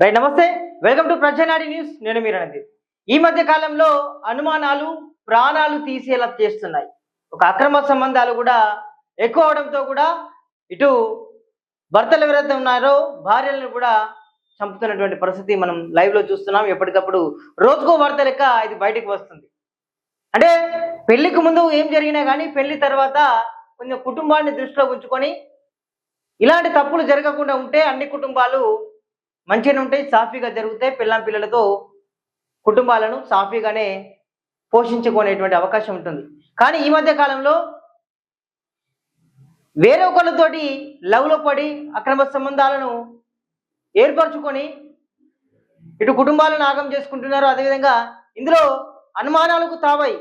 Right, నమస్తే, welcome to ప్రజానాడి news. నేను మీరన్నది. ఈ మధ్య కాలంలో అనుమానాలు ప్రాణాలు తీసేలా చేస్తున్నాయి. ఒక అక్రమ సంబంధాలు కూడా ఎక్కువ అవడంతో కూడా ఇటు భర్తలు ఎవరైతే ఉన్నారో భార్యలను కూడా చంపుతున్నటువంటి పరిస్థితి మనం లైవ్ లో చూస్తున్నాం. ఎప్పటికప్పుడు రోజుకో వార్త లెక్క ఇది బయటకు వస్తుంది. అంటే పెళ్లికి ముందు ఏం జరిగినా కానీ పెళ్లి తర్వాత కొంచెం కుటుంబాన్ని దృష్టిలో ఉంచుకొని ఇలాంటి తప్పులు జరగకుండా ఉంటే అన్ని కుటుంబాలు మంచిగానే ఉంటాయి, సాఫీగా జరుగుతాయి. పిల్లలతో కుటుంబాలను సాఫీగానే పోషించుకునేటువంటి అవకాశం ఉంటుంది. కానీ ఈ మధ్య కాలంలో వేరే ఒకళ్ళతోటి లవ్లో పడి అక్రమ సంబంధాలను ఏర్పరచుకొని ఇటు కుటుంబాలను ఆగం చేసుకుంటున్నారు. అదేవిధంగా ఇందులో అనుమానాలకు తావై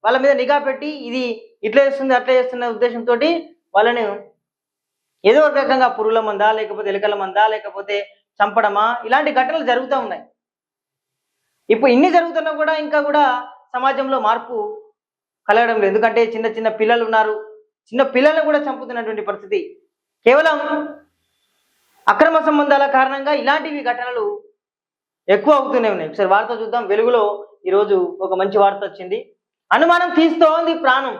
వాళ్ళ మీద నిఘా పెట్టి ఇది ఇట్లా చేస్తుంది అట్లా చేస్తున్న ఉద్దేశంతో వాళ్ళని ఏదో ఒక రకంగా పురుగుల మందా లేకపోతే ఎలుకల మందా లేకపోతే చంపడమా ఇలాంటి ఘటనలు జరుగుతూ ఉన్నాయి. ఇప్పుడు ఇన్ని జరుగుతున్నా కూడా ఇంకా కూడా సమాజంలో మార్పు కలగడం లేదు. ఎందుకంటే చిన్న చిన్న పిల్లలు ఉన్నారు, చిన్న పిల్లలను కూడా చంపుతున్నటువంటి పరిస్థితి కేవలం అక్రమ సంబంధాల కారణంగా ఇలాంటివి ఘటనలు ఎక్కువ అవుతూనే ఉన్నాయి. ఒకసారి వార్త చూద్దాం. వెలుగులో ఈరోజు ఒక మంచి వార్త వచ్చింది. అనుమానం తీస్తోంది ప్రాణం,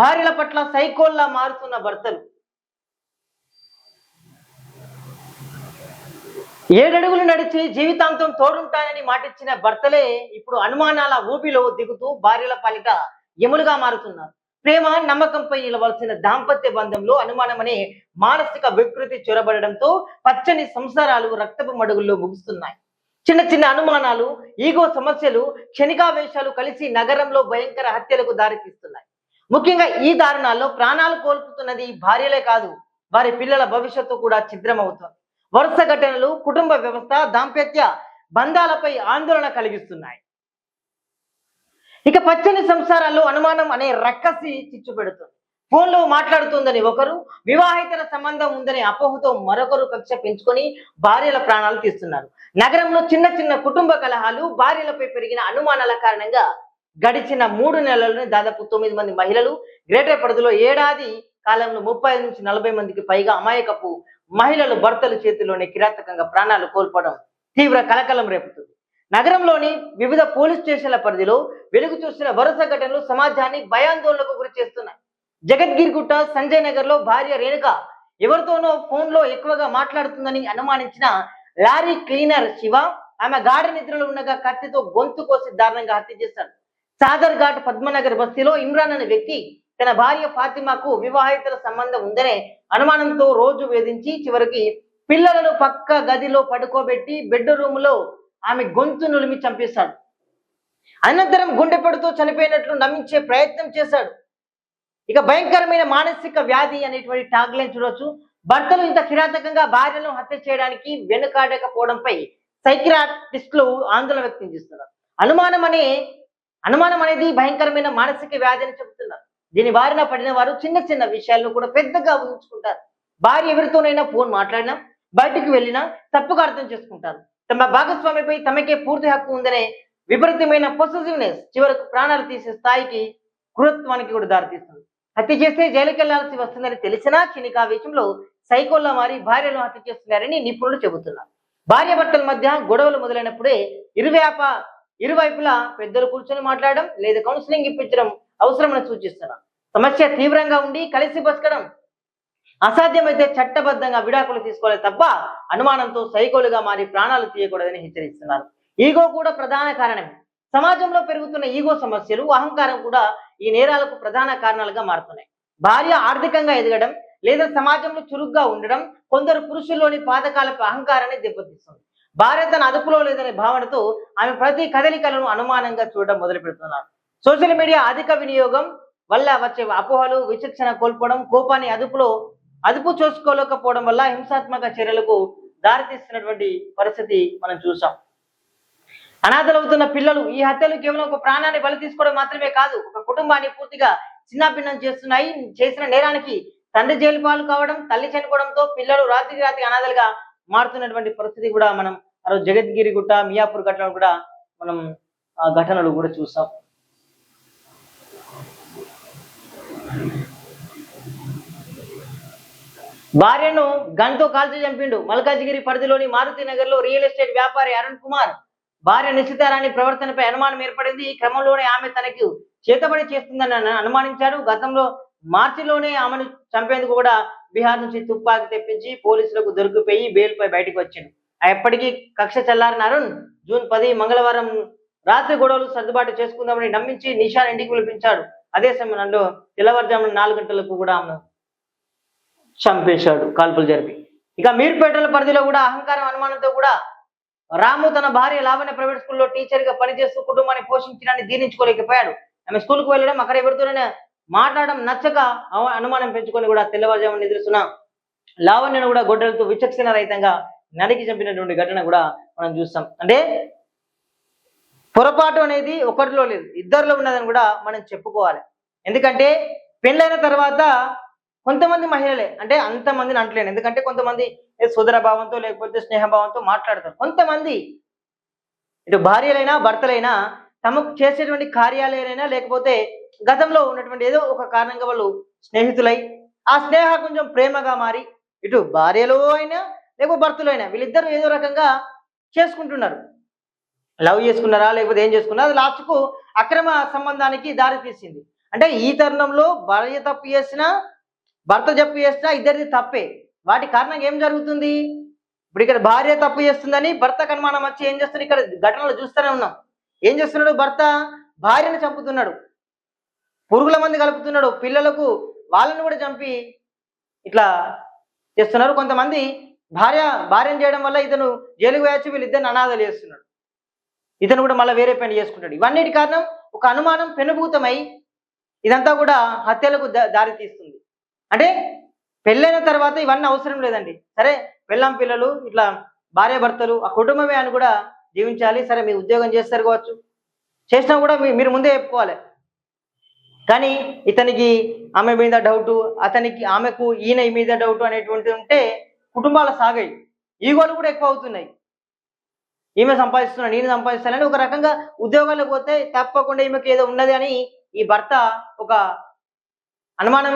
భార్యల పట్ల సైకోల్లా మారుతున్న భర్తలు. 7 అడుగులు నడిచి జీవితాంతం తోడుంటానని మాటిచ్చిన భర్తలే ఇప్పుడు అనుమానాల ఊపిలో దిగుతూ భార్యల పాలిట యములుగా మారుతున్నారు. ప్రేమ నమ్మకంపై నిలవలసిన దాంపత్య బంధంలో అనుమానం అనే మానసిక వికృతి చొరబడడంతో పచ్చని సంసారాలు రక్తపు మడుగుల్లో ముగుస్తున్నాయి. చిన్న చిన్న అనుమానాలు, ఈగో సమస్యలు, క్షణికావేశాలు కలిసి నగరంలో భయంకర హత్యలకు దారితీస్తున్నాయి. ముఖ్యంగా ఈ దారుణాల్లో ప్రాణాలు కోల్పోతున్నది భార్యలే కాదు, వారి పిల్లల భవిష్యత్తు కూడా ఛిద్రమవుతోంది. వరుస ఘటనలు కుటుంబ వ్యవస్థ, దాంపత్య బంధాలపై ఆందోళన కలిగిస్తున్నాయి. ఇక పచ్చని సంసారాల్లో అనుమానం అనే రక్కసి చిచ్చు పెడుతుంది. ఫోన్లో మాట్లాడుతుందని ఒకరు, వివాహితర సంబంధం ఉందనే అపోహతో మరొకరు కక్ష పెంచుకొని భార్యల ప్రాణాలు తీస్తున్నారు. నగరంలో చిన్న చిన్న కుటుంబ కలహాలు, భార్యలపై పెరిగిన అనుమానాల కారణంగా గడిచిన 3 నెలల్లోనే దాదాపు 9 మంది మహిళలు గ్రేటర్ పరిధిలో ఏడాది కాలంలో 35 నుంచి 40 మందికి పైగా అమాయకపు మహిళలు భర్తల చేతిలోనే కిరాతకంగా ప్రాణాలు కోల్పోవడం తీవ్ర కలకలం రేపుతుంది. నగరంలోని వివిధ పోలీస్ స్టేషన్ల పరిధిలో వెలుగు చూసిన వరుస ఘటనలు సమాజాన్ని భయాందోళనకు గురి చేస్తున్నాయి. జగద్గిరిగుట్ట సంజయ్ నగర్ లో భార్య రేణుక ఎవరితోనో ఫోన్లో ఎక్కువగా మాట్లాడుతుందని అనుమానించిన లారీ క్లీనర్ శివ ఆమె గాఢ నిద్రలో ఉండగా కత్తితో గొంతు కోసి దారుణంగా హత్య చేశాడు. సాదర్ ఘాట్ పద్మనగర్ బస్తీలో ఇమ్రాన్ అనే వ్యక్తి తన భార్య ఫాతిమాకు వివాహితర సంబంధం ఉందనే అనుమానంతో రోజు వేధించి చివరికి పిల్లలను పక్క గదిలో పడుకోబెట్టి బెడ్రూమ్ లో ఆమె గొంతు నులిమి చంపేశాడు. అనంతరం గుండెపడుతో చనిపోయినట్లు నమ్మించే ప్రయత్నం చేశాడు. ఇక భయంకరమైన మానసిక వ్యాధి అనేటువంటి ట్యాగ్లైన్ చూడవచ్చు. భర్తలు ఇంత కిరాతకంగా భార్యలను హత్య చేయడానికి వెనుకాడకపోవడంపై సైకియాట్రిస్టులు ఆందోళన వ్యక్తం చేస్తున్నారు. అనుమానం అనేది భయంకరమైన మానసిక వ్యాధి అని చెబుతున్నారు. దీని బారిన పడిన వారు చిన్న చిన్న విషయాలను కూడా పెద్దగా ఊహించుకుంటారు. భార్య ఎవరితోనైనా ఫోన్ మాట్లాడినా, బయటికి వెళ్ళినా తప్పుగా అర్థం చేసుకుంటారు. తమ భాగస్వామిపై తమకే పూర్తి హక్కు ఉందనే విపరీతమైన పొసెసివ్నెస్ చివరకు ప్రాణాలు తీసే స్థాయికి క్రూరత్వానికి కూడా దారితీస్తుంది. హత్య చేస్తే జైలుకి వెళ్లాల్సి వస్తుందని తెలిసినా క్షణికావేశంలో సైకోల్లా మారి భార్యను హత్య చేస్తున్నారని నిపుణులు చెబుతున్నారు. భార్య భర్తల మధ్య గొడవలు మొదలైనప్పుడే ఇరువైపులా పెద్దలు కూర్చొని మాట్లాడడం లేదా కౌన్సిలింగ్ ఇప్పించడం అవసరమని సూచిస్తున్నారు. సమస్య తీవ్రంగా ఉండి కలిసి బతకడం అసాధ్యమైతే చట్టబద్ధంగా విడాకులు తీసుకోవాలి తప్ప అనుమానంతో సైకోలుగా మారి ప్రాణాలు తీయకూడదని హెచ్చరిస్తున్నారు. ఈగో కూడా ప్రధాన కారణమే. సమాజంలో పెరుగుతున్న ఈగో సమస్యలు, అహంకారం కూడా ఈ నేరాలకు ప్రధాన కారణాలుగా మారుతున్నాయి. భార్య ఆర్థికంగా ఎదగడం లేదా సమాజంలో చురుగ్గా ఉండడం కొందరు పురుషుల్లోని పాతకాలపు అహంకారాన్ని దెబ్బతీస్తుంది. భార్య తన అదుపులో లేదనే భావనతో ఆమె ప్రతి కదలికలను అనుమానంగా చూడడం మొదలు పెడుతున్నారు. సోషల్ మీడియా అధిక వినియోగం వల్ల వచ్చే అపోహలు, విచక్షణ కోల్పోవడం, కోపాన్ని అదుపు చేసుకోలేకపోవడం వల్ల హింసాత్మక చర్యలకు దారితీస్తున్నటువంటి పరిస్థితి మనం చూసాం. అనాథలవుతున్న పిల్లలు, ఈ హత్యలు కేవలం ఒక ప్రాణాన్ని బలి తీసుకోవడం మాత్రమే కాదు, ఒక కుటుంబాన్ని పూర్తిగా చిన్నాభిన్నం చేస్తున్నాయి. చేసిన నేరానికి తండ్రి జైలు పాలు కావడం, తల్లి చనిపోవడంతో పిల్లలు రాత్రికి అనాథలుగా మారుతున్నటువంటి పరిస్థితి కూడా మనం ఆ రోజు జగద్గిరిగుట్ట, మియాపూర్ ఘటనలు కూడా మనం ఆ ఘటనలు కూడా చూసాం. భార్యను గన్తో కాల్చి చంపిండు. మల్కాజిగిరి పరిధిలోని మారుతి నగర్ లో రియల్ ఎస్టేట్ వ్యాపారి అరుణ్ కుమార్ భార్య నిశ్చితారాణి ప్రవర్తనపై అనుమానం ఏర్పడింది. ఈ క్రమంలోనే ఆమె తనకు చేతబడి చేస్తుందని అనుమానించారు. గతంలో మార్చిలోనే ఆమెను చంపేందుకు కూడా బీహార్ నుంచి తుపాకీ తెప్పించి పోలీసులకు దొరికిపోయి బెయిల్పై బయటకు వచ్చిండు. ఎప్పటికీ కక్ష చల్లారిన అరుణ్ జూన్ 10 మంగళవారం రాత్రి గొడవలు సర్దుబాటు చేసుకుందామని నమ్మించి నిషాన్ ఇంటికి పిలిపించాడు. అదే సమయంలో తెల్లవారుజామున 4 గంటలకు కూడా ఆమెను చంపేశాడు కాల్పులు జరిపి. ఇక మీర్పేటల పరిధిలో కూడా అహంకారం అనుమానంతో కూడా రాము తన భార్య లావణ్య ప్రైవేట్ స్కూల్లో టీచర్ గా పనిచేస్తూ కుటుంబాన్ని పోషించడాన్ని జీర్ణించుకోలేకపోయాడు. ఆమె స్కూల్కు వెళ్ళడం, అక్కడ ఎవరితోనే మాట్లాడడం నచ్చక అనుమానం పెంచుకొని కూడా తెల్లవారుజామున నిద్రిస్తున్న లావణ్యను కూడా గొడ్డలతో విచక్షణ రహితంగా నరికి చంపినటువంటి ఘటన కూడా మనం చూస్తాం. అంటే పొరపాటు అనేది ఒకరిలో లేదు, ఇద్దరిలో ఉన్నదని కూడా మనం చెప్పుకోవాలి. ఎందుకంటే పెళ్ళైన తర్వాత కొంతమంది మహిళలే, అంటే అంతమందిని అంటలేను, ఎందుకంటే కొంతమంది సోదర భావంతో లేకపోతే స్నేహభావంతో మాట్లాడతారు. కొంతమంది ఇటు భార్యలైనా భర్తలైనా తమకు చేసేటువంటి కార్యాలయాలైనా లేకపోతే గతంలో ఉన్నటువంటి ఏదో ఒక కారణంగా వాళ్ళు స్నేహితులై ఆ స్నేహ కొంచెం ప్రేమగా మారి ఇటు భార్యలో అయినా లేకపోతే భర్తలో అయినా వీళ్ళిద్దరూ ఏదో రకంగా చేసుకుంటున్నారు. లవ్ చేసుకున్నారా లేకపోతే ఏం చేసుకున్నారా, అది లాస్ట్కు అక్రమ సంబంధానికి దారి తీసింది. అంటే ఈ తరుణంలో భార్య తప్పు చేసినా భర్త తప్పు చేసినా ఇద్దరిది తప్పే. వాటి కారణంగా ఏం జరుగుతుంది? ఇప్పుడు ఇక్కడ భార్య తప్పు చేస్తుందని భర్తకు అనుమానం వచ్చి ఏం చేస్తున్నారు, ఇక్కడ ఘటనలు చూస్తూనే ఉన్నాం. ఏం చేస్తున్నాడు? భర్త భార్యను చంపుతున్నాడు, పురుగుల మంది కలుపుతున్నాడు, పిల్లలకు వాళ్ళని కూడా చంపి ఇట్లా చేస్తున్నారు. కొంతమంది భార్యను చేయడం వల్ల ఇతను జైలుకు వేయచ్చు, వీళ్ళిద్దరిని అనాథలు చేస్తున్నాడు, ఇతను కూడా మళ్ళీ వేరే పని చేసుకుంటాడు. ఇవన్నిటి కారణం ఒక అనుమానం పెనుభూతమై ఇదంతా కూడా హత్యలకు దారి తీస్తుంది. అంటే పెళ్ళైన తర్వాత ఇవన్నీ అవసరం లేదండి. సరే పెళ్ళాం పిల్లలు ఇట్లా భార్య భర్తలు ఆ కుటుంబమే అని కూడా జీవించాలి. సరే మీ ఉద్యోగం చేస్తారు కావచ్చు, చేసినా కూడా మీరు ముందే చెప్పుకోవాలి. కానీ ఇతనికి ఆమె మీద డౌటు, ఆమెకు ఈయన మీద డౌటు అనేటువంటి ఉంటే కుటుంబాలు సాగాయి. ఈగోలు కూడా ఎక్కువ అవుతున్నాయి. ఈమె సంపాదిస్తున్నా నేను సంపాదిస్తానని ఒక రకంగా ఉద్యోగాలకు పోతే తప్పకుండా ఈమెకి ఏదో ఉన్నది అని ఈ భర్త ఒక అనుమానం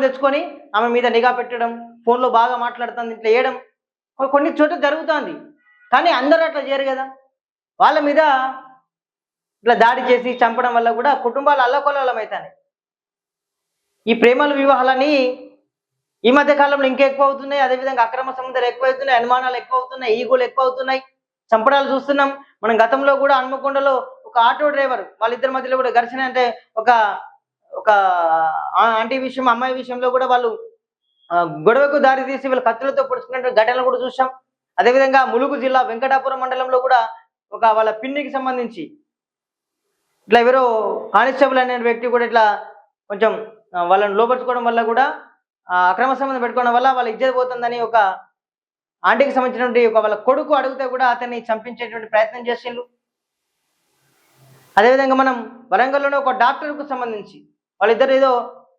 తెచ్చుకొని ఆమె మీద నిఘా పెట్టడం, ఫోన్లో బాగా మాట్లాడుతుంది, ఇట్లా వేయడం కొన్ని చోట్ల జరుగుతుంది. కానీ అందరూ అట్లా చేయరు కదా. వాళ్ళ మీద ఇట్లా దాడి చేసి చంపడం వల్ల కూడా కుటుంబాలు అల్లకొల్లం అవుతాయి. ఈ ప్రేమల వివాహాలని ఈ మధ్య కాలంలో ఇంకా ఎక్కువ అవుతున్నాయి. అదేవిధంగా అక్రమ సంబంధాలు ఎక్కువ అవుతున్నాయి, అనుమానాలు ఎక్కువ అవుతున్నాయి, ఈగోలు ఎక్కువ అవుతున్నాయి, చంపడాలు చూస్తున్నాం. మనం గతంలో కూడా హన్మకొండలో ఒక ఆటో డ్రైవర్ వాళ్ళిద్దరి మధ్యలో కూడా ఘర్షణ, అంటే ఒక ఆంటీ విషయం అమ్మాయి విషయంలో కూడా వాళ్ళు గొడవకు దారి తీసి వీళ్ళు కత్తులతో పొడుచుకునే ఘటనలు కూడా చూసాం. అదేవిధంగా ములుగు జిల్లా వెంకటాపురం మండలంలో కూడా ఒక వాళ్ళ పిన్నికి సంబంధించి ఇట్లా ఎవరో కానిస్టేబుల్ అనే వ్యక్తి కూడా ఇట్లా కొంచెం వాళ్ళని లోపరుచుకోవడం వల్ల కూడా అక్రమ సంబంధం పెట్టుకోవడం వల్ల వాళ్ళ ఇజ్జత పోతుందని ఒక ఆంటీకి సంబంధించినటువంటి ఒక వాళ్ళ కొడుకు అడిగితే కూడా అతన్ని చంపించేటువంటి ప్రయత్నం చేసిండ్రు. అదేవిధంగా మనం వరంగల్లోనే ఒక డాక్టర్కు సంబంధించి వాళ్ళిద్దరు ఏదో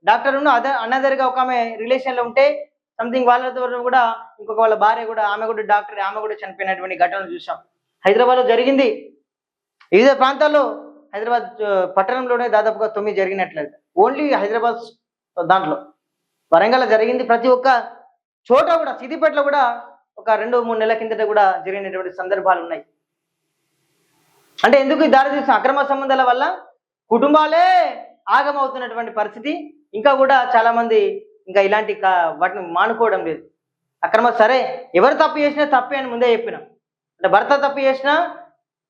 డాక్టర్ను అన్నదరిగా ఒక ఆమె రిలేషన్లో ఉంటే సంథింగ్ వాళ్ళతో కూడా ఇంకొక వాళ్ళ భార్య కూడా ఆమె కూడా డాక్టర్, ఆమె కూడా చనిపోయినటువంటి ఘటనలు చూసాం. హైదరాబాద్లో జరిగింది. వివిధ ప్రాంతాల్లో హైదరాబాద్ పట్టణంలోనే దాదాపుగా 9 జరిగినట్లయితే ఓన్లీ హైదరాబాద్ దాంట్లో వరంగల్ జరిగింది. ప్రతి ఒక్క చోట కూడా సిద్దిపేటలో కూడా ఒక 2-3 నెలల కిందట కూడా జరిగినటువంటి సందర్భాలు ఉన్నాయి. అంటే ఎందుకు ఈ దారి తీసిన అక్రమ సంబంధాల వల్ల కుటుంబాలే ఆగమవుతున్నటువంటి పరిస్థితి. ఇంకా కూడా చాలా మంది ఇంకా ఇలాంటి వాటిని మానుకోవడం లేదు. సరే ఎవరు తప్పు చేసినా తప్పే అని ముందే చెప్పినాం. అంటే భర్త తప్పు చేసినా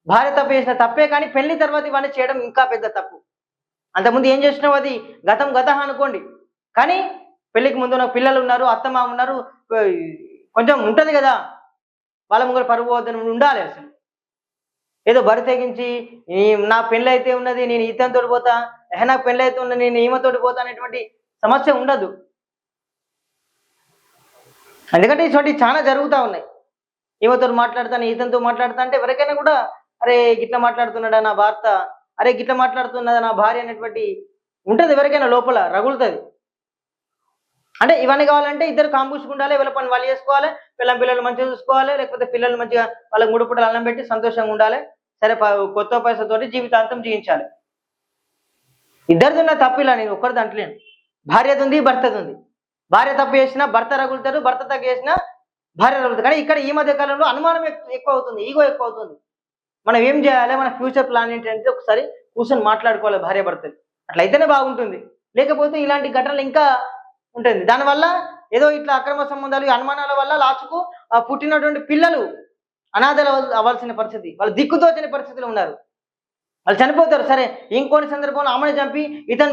భార్య తప్పు చేసినా తప్పే, కానీ పెళ్లి తర్వాత ఇవన్నీ చేయడం ఇంకా పెద్ద తప్పు. అంతకుముందు ఏం చేసినావు అది గతం అనుకోండి, కానీ పెళ్లికి ముందు నాకు పిల్లలు ఉన్నారు, అత్తమ్మ ఉన్నారు, కొంచెం ఉంటుంది కదా, వాళ్ళ ముందు పరుగు వద్దని ఉండాలి. అసలు ఏదో బరి తెగించి నా పెళ్ళి అయితే ఉన్నది నేను ఇతనితో పోతా, నాకు పెళ్ళి అయితే ఉన్నది నేను ఈమెతోటి పోతా అనేటువంటి సమస్య ఉండదు. ఎందుకంటే ఇటువంటి చాలా జరుగుతూ ఉన్నాయి. ఈమెతో మాట్లాడతాను, ఇతనితో మాట్లాడతా అంటే ఎవరికైనా కూడా అరే గిట్లా మాట్లాడుతున్నాడా నా భర్త, అరే గిట్లా మాట్లాడుతున్నదా నా భార్య అనేటువంటి ఉంటుంది, ఎవరికైనా లోపల రగులుతుంది. అంటే ఇవన్నీ కావాలంటే ఇద్దరు కాంబూసుకుండాలి, వీళ్ళ పని వాళ్ళు చేసుకోవాలి, పిల్లలు మంచిగా చూసుకోవాలి, లేకపోతే పిల్లలు మంచిగా వాళ్ళకి 3 పూటలు అన్నం పెట్టి సంతోషంగా ఉండాలి. సరే కొత్త పైసతోటి జీవితాంతం జీవించాలి. ఇద్దరిది ఉన్న తప్పు ఇలా నేను ఒక్కరిది అంటలేను, భార్యది ఉంది భర్తది ఉంది. భార్య తప్పు చేసినా భర్త రగులుతాడు, భర్త తప్పు చేసినా భార్య రగులుతాడు. కానీ ఇక్కడ ఈ మధ్య కాలంలో అనుమానం ఎక్కువ అవుతుంది, ఈగో ఎక్కువ అవుతుంది. మనం ఏం చేయాలి, మన ఫ్యూచర్ ప్లాన్ ఏంటంటే ఒకసారి కూర్చొని మాట్లాడుకోవాలి భార్య భర్తలు. అట్లయితేనే బాగుంటుంది. లేకపోతే ఇలాంటి ఘటనలు ఇంకా ఉంటుంది. దానివల్ల ఏదో ఇట్లా అక్రమ సంబంధాలు, అనుమానాల వల్ల లాస్ట్కు పుట్టినటువంటి పిల్లలు అనాథలు అవ్వాల్సిన పరిస్థితి, వాళ్ళు దిక్కుతోచని పరిస్థితులు ఉన్నారు. వాళ్ళు చనిపోతారు. సరే, ఇంకోటి సందర్భంలో ఆమెను చంపి ఇతను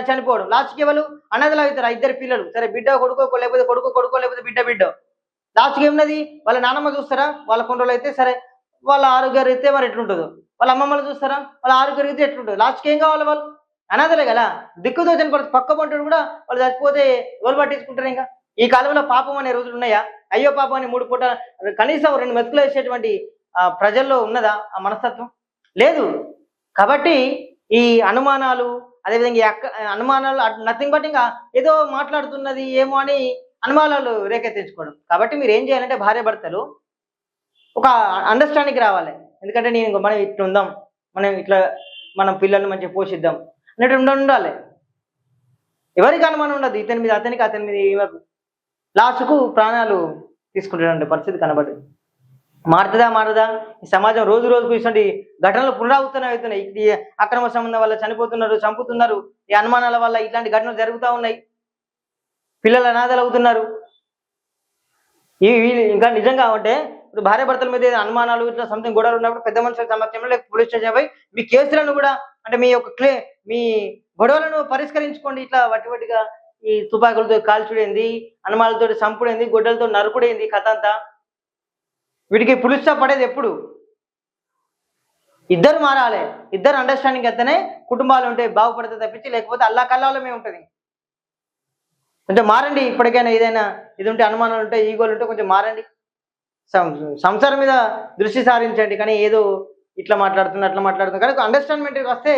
చనిపోవడం, లాస్ట్కి వాళ్ళు అనాథలు అవుతారు. ఆ ఇద్దరు పిల్లలు, సరే బిడ్డ కొడుకో లేకపోతే కొడుకో లేకపోతే బిడ్డ లాస్ట్కి ఏమున్నది, వాళ్ళ నాన్నమ్మ చూస్తారా, వాళ్ళ కొండలు అయితే సరే వాళ్ళ ఆరోగ్య రీతే మరి ఎట్లుంటుందో, వాళ్ళ అమ్మమ్మలు చూస్తారా వాళ్ళ ఆరోగ్య రీతే ఎట్లుంటుంది, లాస్ట్కి ఏం కావాలి, వాళ్ళు అనాథలే కదా, దిక్కుతో చనిపోతుంది. పక్క పంటడు కూడా వాళ్ళు చచ్చిపోతే ఎవరు పట్టించుకుంటారు? ఇంకా ఈ కాలంలో పాపం అనే రోజులు ఉన్నాయా? అయ్యో పాపం అని 3 పూట కనీసం 2 మెతుకులు వేసేటువంటి ప్రజల్లో ఉన్నదా ఆ మనస్తత్వం? లేదు. కాబట్టి ఈ అనుమానాలు, అదేవిధంగా అనుమానాలు నథింగ్ బట్ ఇంకా ఏదో మాట్లాడుతున్నది ఏమో అని అనుమానాలు రేకెత్తించుకోవడం. కాబట్టి మీరు ఏం చేయాలంటే భార్య భర్తలు ఒక అండర్స్టాండింగ్కి రావాలి. ఎందుకంటే మనం ఇట్లా ఉందాం, మనం పిల్లల్ని మంచిగా పోషిద్దాం అన్నట్టు ఉండాలి. ఎవరికి అనుమానం ఉండదు, ఇతని మీద అతనికి, అతని మీద ఈమెకు. లాస్ట్కు ప్రాణాలు తీసుకుంటున్న పరిస్థితి కనబడింది. మారదా ఈ సమాజం రోజు రోజుకు ఇటువంటి ఘటనలు పునరావృతమవుతున్నాయి. ఈ అక్రమ సంబంధం వల్ల చనిపోతున్నారు, చంపుతున్నారు. ఈ అనుమానాల వల్ల ఇట్లాంటి ఘటనలు జరుగుతూ ఉన్నాయి. పిల్లలు అనాథలు అవుతున్నారు. ఇంకా నిజంగా అంటే ఇప్పుడు భార్య భర్తల మీద అనుమానాలు ఇట్లా సంథింగ్ గొడవలు ఉన్నప్పుడు పెద్ద మనుషుల సమక్షంలో లేకపోతే పోలీస్ స్టేషన్ పోయి మీ కేసులను కూడా అంటే మీ గొడవలను పరిష్కరించుకోండి. ఇట్లా వట్టిగా ఈ తుపాకులతో కాల్చుడేంది, అనుమానాలతో చంపుడేంది, గొడ్డలతో నరుకుడేంది, కథ అంతా. వీటికి పులుసు స్టాప్ పడేది ఎప్పుడు? ఇద్దరు మారాలి, ఇద్దరు అండర్స్టాండింగ్ అయితేనే కుటుంబాలు ఉంటాయి, బాగుపడితే తప్పించి లేకపోతే అల్లా కల్లాలమే ఉంటుంది. కొంచెం మారండి. ఇప్పటికైనా ఏదైనా ఇది ఉంటే, అనుమానాలు ఉంటే, ఈగోలు ఉంటే కొంచెం మారండి. సంసారం మీద దృష్టి సారించండి. కానీ ఏదో ఇట్లా మాట్లాడుతున్నా కానీ అండర్స్టాండ్మెంట్కి వస్తే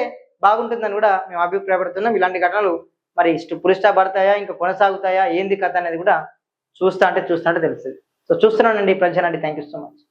బాగుంటుందని కూడా మేము అభిప్రాయపడుతున్నాం. ఇలాంటి ఘటనలు మరి పులి స్టాప్ పడతాయా, ఇంకా కొనసాగుతాయా, ఏంది కథ అనేది కూడా చూస్తా అంటే తెలుస్తుంది. సో చూస్తున్నానండి ప్రజానండి. Thank you so much.